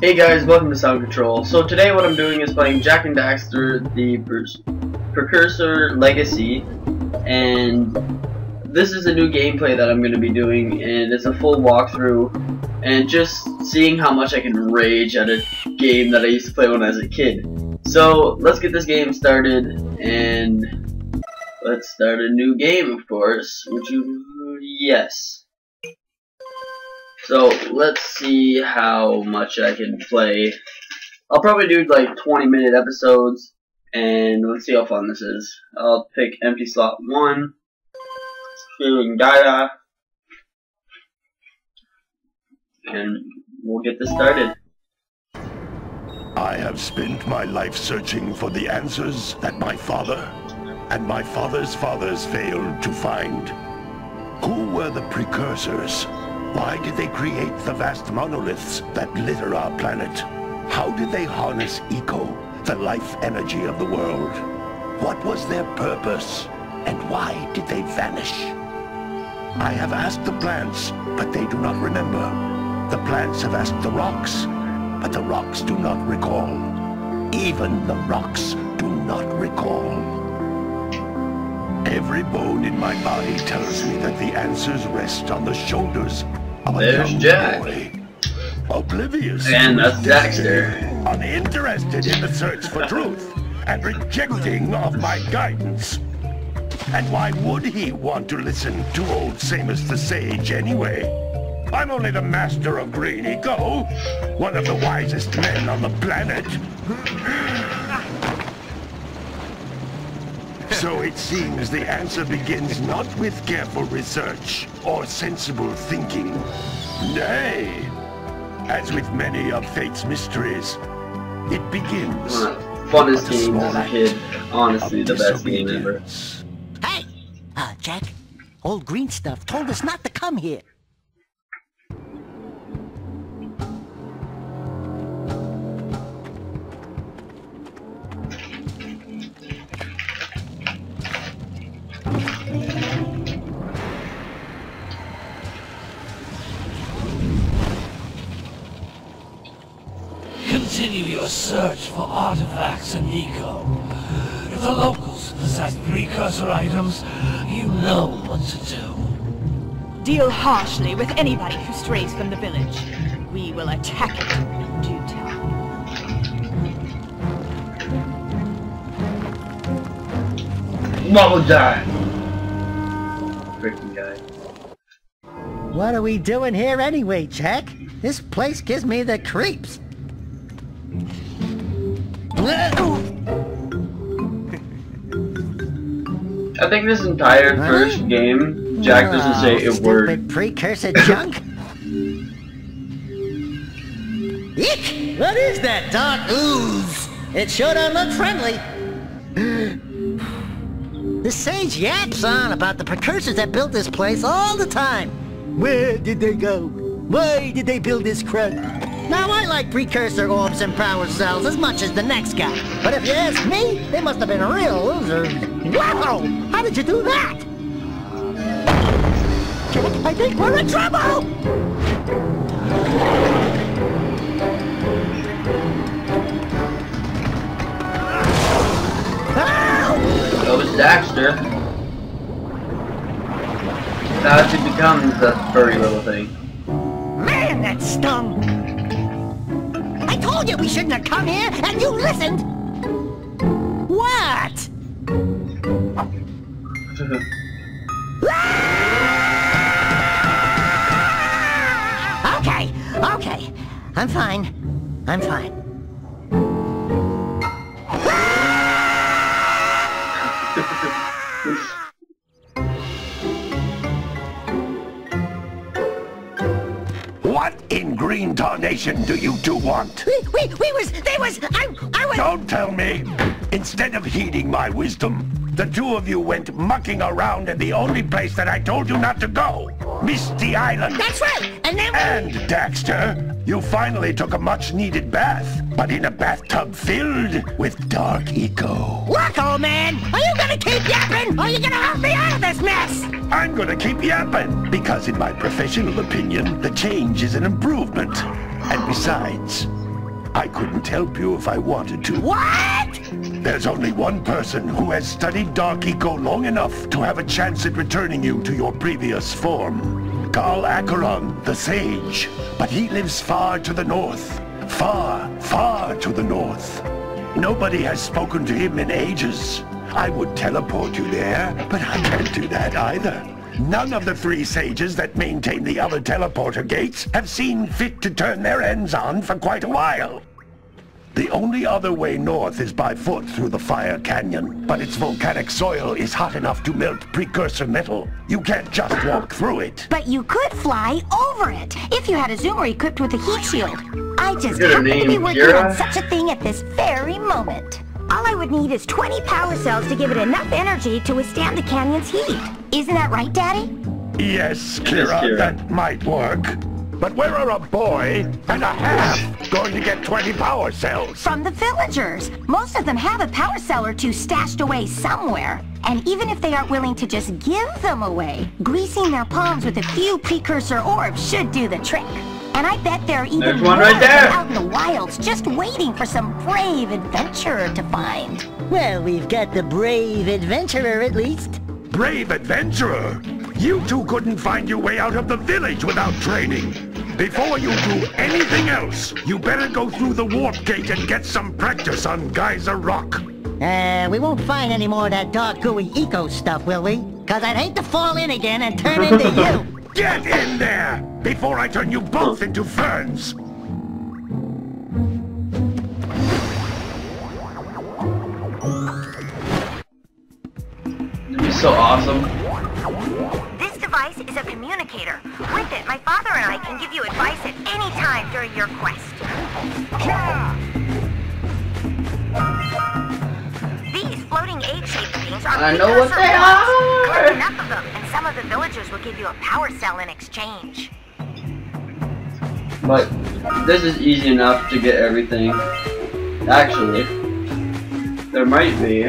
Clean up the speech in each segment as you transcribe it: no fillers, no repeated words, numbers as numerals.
Hey guys, welcome to SoundControll. So today what I'm doing is playing Jak and Daxter, the Precursor Legacy, and this is a new gameplay that I'm going to be doing, and it's a full walkthrough, and just seeing how much I can rage at a game that I used to play when I was a kid. So let's get this game started, and let's start a new game, of course. Would you? Yes. So let's see how much I can play. I'll probably do like 20-minute episodes, and let's see how fun this is. I'll pick empty slot 1, feeling Gaia, and we'll get this started. I have spent my life searching for the answers that my father and my father's fathers failed to find. Who were the precursors? Why did they create the vast monoliths that litter our planet? How did they harness eco, the life energy of the world? What was their purpose? And why did they vanish? I have asked the plants, but they do not remember. The plants have asked the rocks, but the rocks do not recall. Even the rocks do not recall. Every bone in my body tells me that the answers rest on the shoulders of a young boy. Oblivious. And that's Daxter. Uninterested in the search for truth and rejecting of my guidance. And why would he want to listen to old Samus the Sage anyway? I'm only the master of green eco, one of the wisest men on the planet. So it seems the answer begins not with careful research or sensible thinking. Nay, as with many of fate's mysteries, it begins funnest game as a kid. Honestly, the best game ever. Hey! Jak, old green stuff told us not to come here. Continue your search for artifacts and eco. If the locals possess precursor items, you know what to do. Deal harshly with anybody who strays from the village. We will attack it in due time. What will die? Freaking guy. What are we doing here anyway, Jak? This place gives me the creeps. I think this entire first game, Jak doesn't say a word. Stupid precursor junk. Eek! What is that dark ooze? It sure don't look friendly. The sage yaps on about the precursors that built this place all the time. Where did they go? Why did they build this crud? Now, I like precursor orbs and power cells as much as the next guy. But if you ask me, they must have been real losers. Wow! How did you do that? Jak, I think we're in trouble! That was Daxter. Now she becomes that furry little thing. Man, that stung! I told you we shouldn't have come here, and you listened! What? Okay. I'm fine. I'm fine. What in green tarnation do you two want? I was... Don't tell me! Instead of heeding my wisdom, the two of you went mucking around in the only place that I told you not to go! Misty Island! That's right! And then... And, Daxter, you finally took a much-needed bath, but in a bathtub filled with dark eco. Look, old man! Are you gonna keep yapping, or are you gonna help me out of this mess? I'm gonna keep yapping, because in my professional opinion, the change is an improvement. And besides, I couldn't help you if I wanted to. What? There's only one person who has studied Dark Eco long enough to have a chance at returning you to your previous form. Carl Acheron, the Sage. But he lives far to the north. Far, far to the north. Nobody has spoken to him in ages. I would teleport you there, but I can't do that either. None of the 3 sages that maintain the other teleporter gates have seen fit to turn their ends on for quite a while. The only other way north is by foot through the Fire Canyon, but its volcanic soil is hot enough to melt precursor metal. You can't just walk through it. But you could fly over it, if you had a zoomer equipped with a heat shield. I just Get a happen to be name, working Kira. on such a thing at this very moment. All I would need is 20 power cells to give it enough energy to withstand the canyon's heat. Isn't that right, Daddy? Yes, Kira, Kira. that might work. But where are a boy and a half going to get 20 power cells? From the villagers. Most of them have a power cell or 2 stashed away somewhere. And even if they aren't willing to just give them away, greasing their palms with a few precursor orbs should do the trick. And I bet there are even There's more one right there. out in the wilds just waiting for some brave adventurer to find. Well, we've got the brave adventurer at least. Brave adventurer! You two couldn't find your way out of the village without training. Before you do anything else, you better go through the warp gate and get some practice on Geyser Rock. We won't find any more of that dark gooey eco stuff, will we? Cause I'd hate to fall in again and turn into you. Get in there before I turn you both into ferns. It'd be so awesome. This device is a communicator. With it, my father and I can give you advice at any time during your quest. These floating egg-shaped things are I know what precursor they orbs. are. Collect enough of them, and some of the villagers will give you a power cell in exchange. But this is easy enough to get everything. Actually, there might be.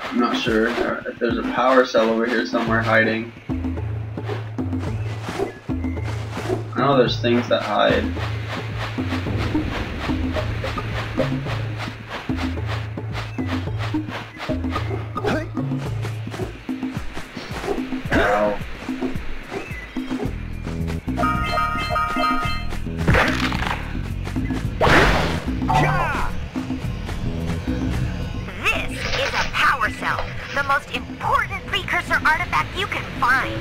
I'm not sure if there's a power cell over here somewhere hiding. I know there's things that hide. Ow. This is a power cell, the most important precursor artifact you can find.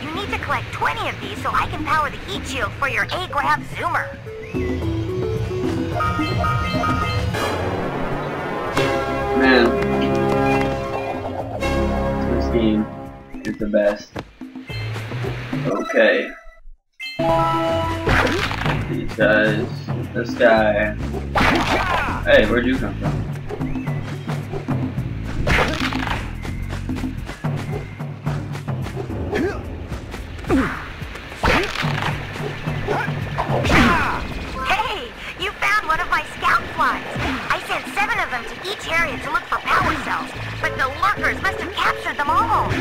You need to collect 20 of these so I can power the heat shield for your A-Grab zoomer. Man, this game is the best. Okay. These guys, this guy. Hey, where'd you come from? Hey, you found one of my scout flies. I sent 7 of them to each area to look for power cells, but the lurkers must have captured them all.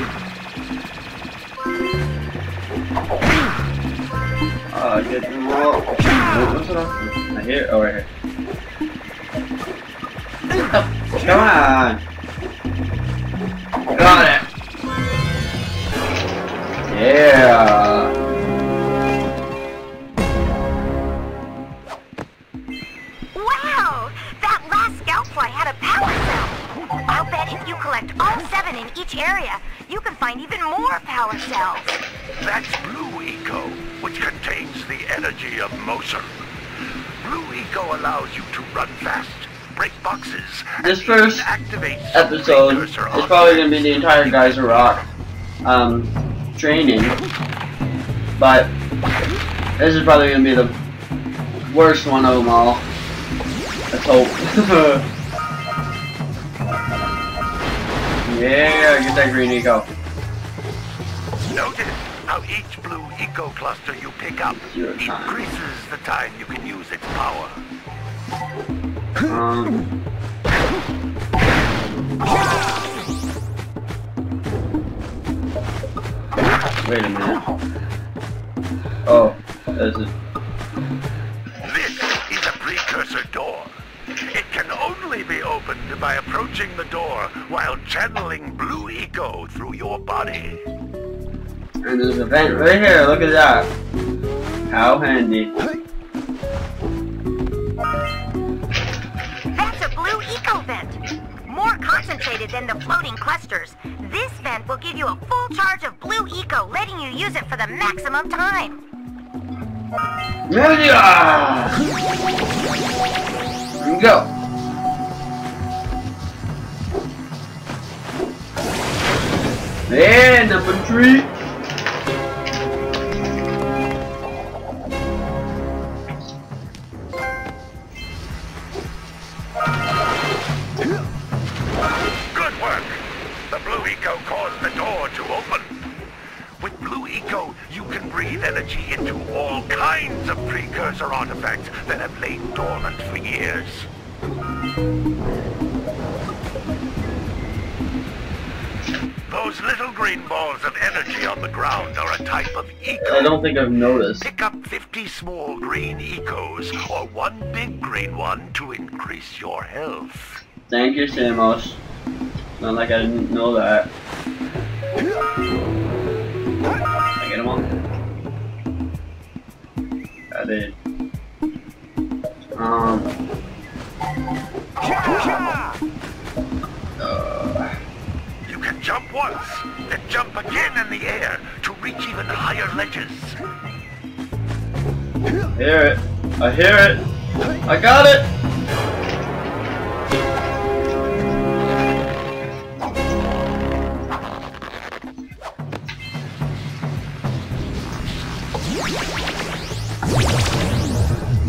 Get roll. What's it off? Right here? Oh, right here. Oh, come on! Got it! Yeah! Wow! That last scout fly had a power cell. I'll bet if you collect all 7 in each area, you can find even more power cells. That's Blue Eco, which contains the energy of motion. Blue Eco allows you to run fast, break boxes, This and first even activate episode is precursor probably going to be the entire Geyser Rock training, but this is probably going to be the worst one of them all. Let's hope. Yeah, get that green eco. Notice how each Blue Eco cluster you pick up Your time. increases the time you can use its power. Wait a minute. Oh, there's a precursor door. It can only be opened by approaching the door while channeling blue eco through your body. And there's a vent right here, look at that. How handy. That's a blue eco vent. More concentrated than the floating clusters. This vent will give you a full charge of blue eco, letting you use it for the maximum time. Yeah! Here we go. And number 3. Good work. The blue eco caused the door to open. With blue eco, you can breathe energy into all kinds of precursor artifacts that have lain dormant for years. Those little green balls of energy on the ground are a type of eco. I don't think I've noticed. Pick up 50 small green ecos or one big green one to increase your health. Thank you, Samos. Not like I didn't know that. I get him on. I did. You can jump once, then jump again in the air to reach even higher ledges. Hear it. I hear it. I got it.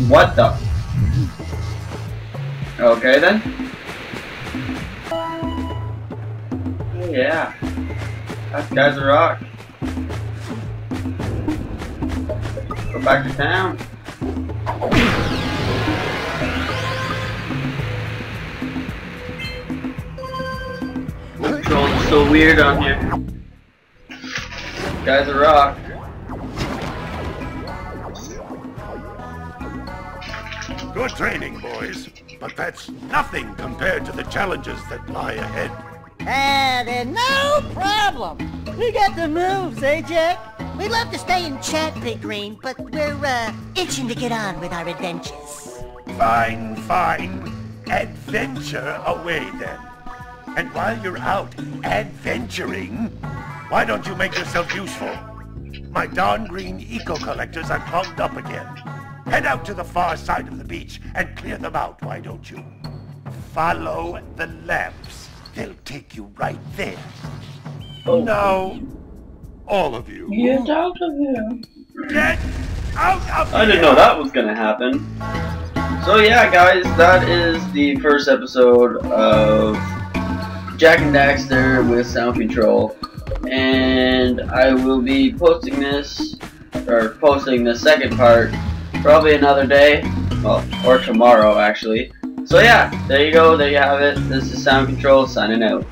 What the? Okay then. Oh, yeah. That guy's a rock. Go back to town. Control is so weird on here. Guy's a rock. Good training, boys, but that's nothing compared to the challenges that lie ahead. Then no problem. We got the moves, eh, Jack? We'd love to stay and chat, Big Green, but we're, itching to get on with our adventures. Fine, fine. Adventure away, then. And while you're out adventuring, why don't you make yourself useful? My darn green eco-collectors are clogged up again. Head out to the far side of the beach and clear them out, why don't you? Follow the lamps. They'll take you right there. Oh. Now, all of you. Get out of here. Get out of here! I didn't know that was gonna happen. So yeah, guys, that is the first episode of Jak and Daxter with SoundControll. And I will be posting this, or posting the second part, probably another day, well, or tomorrow actually. So yeah, there you go, there you have it. This is SoundControll signing out.